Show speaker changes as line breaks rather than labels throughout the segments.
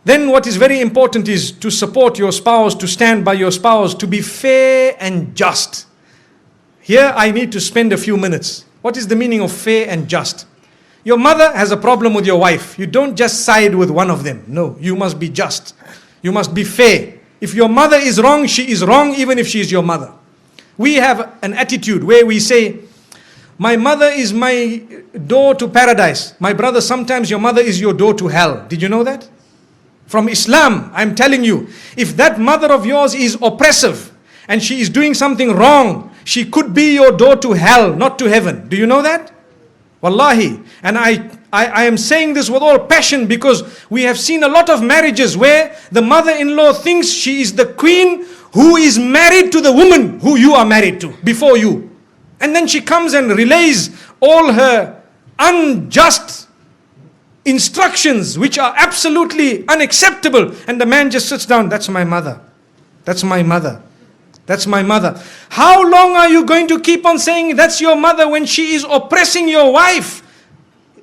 Then what is very important is to support your spouse, to stand by your spouse, to be fair and just. Here I need to spend a few minutes. What is the meaning of fair and just? Your mother has a problem with your wife. You don't just side with one of them. No, you must be just. You must be fair. If your mother is wrong, she is wrong even if she is your mother. We have an attitude where we say, my mother is my door to paradise. My brother, sometimes your mother is your door to hell. Did you know that? From Islam, I'm telling you, if that mother of yours is oppressive and she is doing something wrong, she could be your door to hell, not to heaven. Do you know that? Wallahi. And I am saying this with all passion because we have seen a lot of marriages where the mother-in-law thinks she is the queen who is married to the woman who you are married to before you. And then she comes and relays all her unjust instructions which are absolutely unacceptable. And the man just sits down, that's my mother. That's my mother. That's my mother. How long are you going to keep on saying that's your mother when she is oppressing your wife?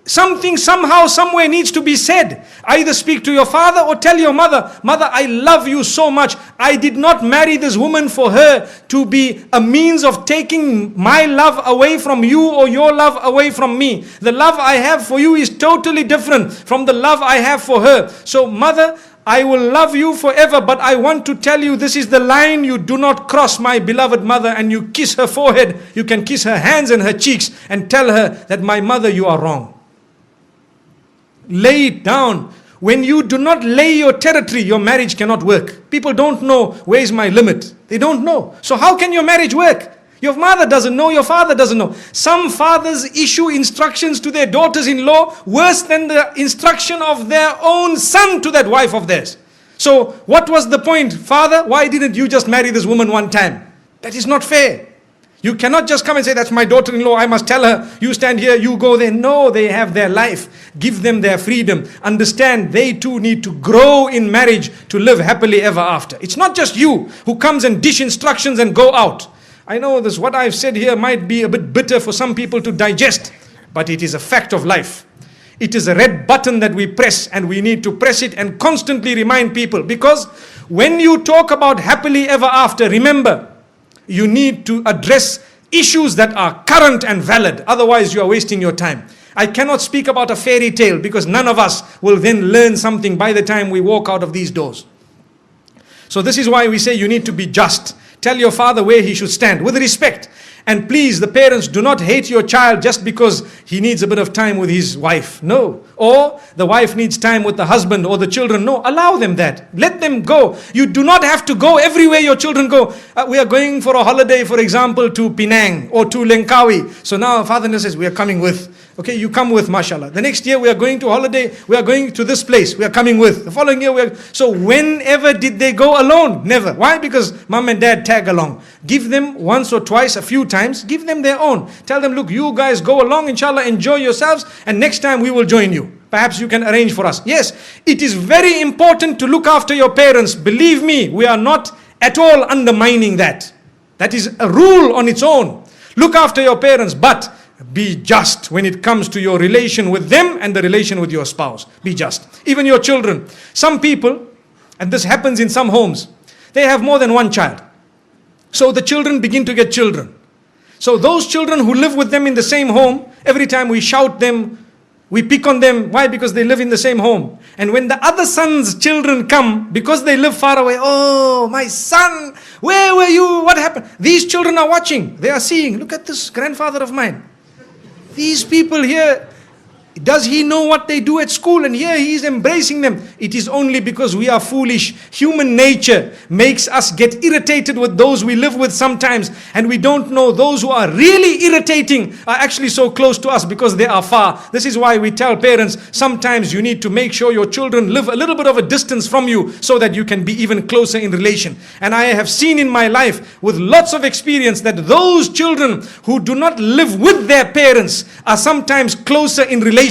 Something somehow, somewhere needs to be said. Either speak to your father or tell your mother, mother, I love you so much. I did not marry this woman for her to be a means of taking my love away from you or your love away from me. The love I have for you is totally different from the love I have for her. So mother, I will love you forever, but I want to tell you this is the line you do not cross, my beloved mother. And you kiss her forehead, you can kiss her hands and her cheeks and tell her that my mother, you are wrong. Lay it down. When you do not lay your territory, your marriage cannot work. People don't know where is my limit. They don't know. So how can your marriage work? Your mother doesn't know, your father doesn't know. Some fathers issue instructions to their daughters-in-law worse than the instruction of their own son to that wife of theirs. So what was the point? Father, why didn't you just marry this woman one time? That is not fair. You cannot just come and say, that's my daughter-in-law, I must tell her, you stand here, you go there. No, they have their life. Give them their freedom. Understand, they too need to grow in marriage to live happily ever after. It's not just you who comes and dish instructions and go out. I know this, what I've said here might be a bit bitter for some people to digest, but it is a fact of life. It is a red button that we press, and we need to press it and constantly remind people, because when you talk about happily ever after, remember, you need to address issues that are current and valid. Otherwise, you are wasting your time. I cannot speak about a fairy tale because none of us will then learn something by the time we walk out of these doors. So this is why we say you need to be just. Tell your father where he should stand with respect. And please, the parents, do not hate your child just because he needs a bit of time with his wife. No. Or the wife needs time with the husband or the children. No, allow them that. Let them go. You do not have to go everywhere your children go. We are going for a holiday, for example, to Penang or to Langkawi. So now father says, we are coming with. Okay, you come with, mashallah. The next year we are going to holiday, we are going to this place, we are coming with. The following year we are... So whenever did they go alone? Never. Why? Because mom and dad tag along. Give them once or twice, a few times, give them their own. Tell them, look, you guys go along, inshallah, enjoy yourselves, and next time we will join you. Perhaps you can arrange for us. Yes, it is very important to look after your parents. Believe me, we are not at all undermining that. That is a rule on its own. Look after your parents, but be just when it comes to your relation with them and the relation with your spouse. Be just. Even your children. Some people, and this happens in some homes, they have more than one child. So the children begin to get children. So those children who live with them in the same home, every time we shout them, we pick on them. Why? Because they live in the same home. And when the other son's children come, because they live far away, oh, my son, where were you? What happened? These children are watching. They are seeing, look at this grandfather of mine. These people here, does he know what they do at school? And here he is embracing them. It is only because we are foolish. Human nature makes us get irritated with those we live with sometimes. And we don't know those who are really irritating are actually so close to us because they are far. This is why we tell parents, sometimes you need to make sure your children live a little bit of a distance from you so that you can be even closer in relation. And I have seen in my life with lots of experience that those children who do not live with their parents are sometimes closer in relation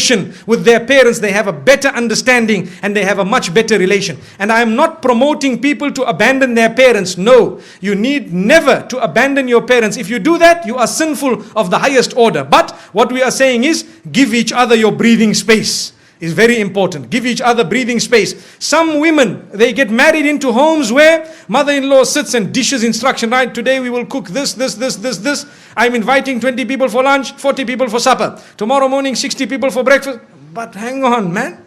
with their parents. They have a better understanding and they have a much better relation. And I am not promoting people to abandon their parents. No, you need never to abandon your parents. If you do that, you are sinful of the highest order. But what we are saying is, give each other your breathing space. is very important. Give each other breathing space. Some women, they get married into homes where mother-in-law sits and dishes instruction, right? Today we will cook this. I'm inviting 20 people for lunch, 40 people for supper. Tomorrow morning, 60 people for breakfast. But hang on, man.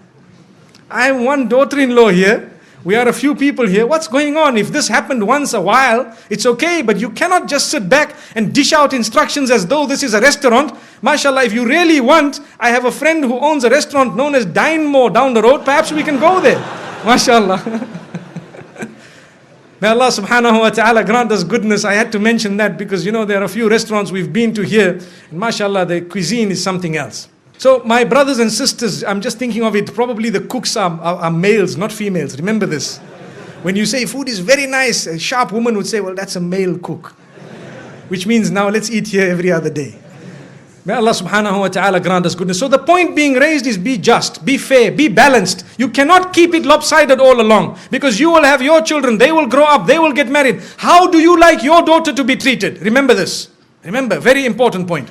I am one daughter-in-law here. We are a few people here. What's going on? If this happened once a while, it's okay. But you cannot just sit back and dish out instructions as though this is a restaurant. MashaAllah, if you really want, I have a friend who owns a restaurant known as Dine More down the road. Perhaps we can go there. MashaAllah. May Allah subhanahu wa ta'ala grant us goodness. I had to mention that because, there are a few restaurants we've been to here. And MashaAllah, the cuisine is something else. So my brothers and sisters, I'm just thinking of it, probably the cooks are males, not females. Remember this. When you say food is very nice, a sharp woman would say, well, that's a male cook. Which means now let's eat here every other day. May Allah subhanahu wa ta'ala grant us goodness. So the point being raised is be just, be fair, be balanced. You cannot keep it lopsided all along. Because you will have your children, they will grow up, they will get married. How do you like your daughter to be treated? Remember this. Remember, very important point.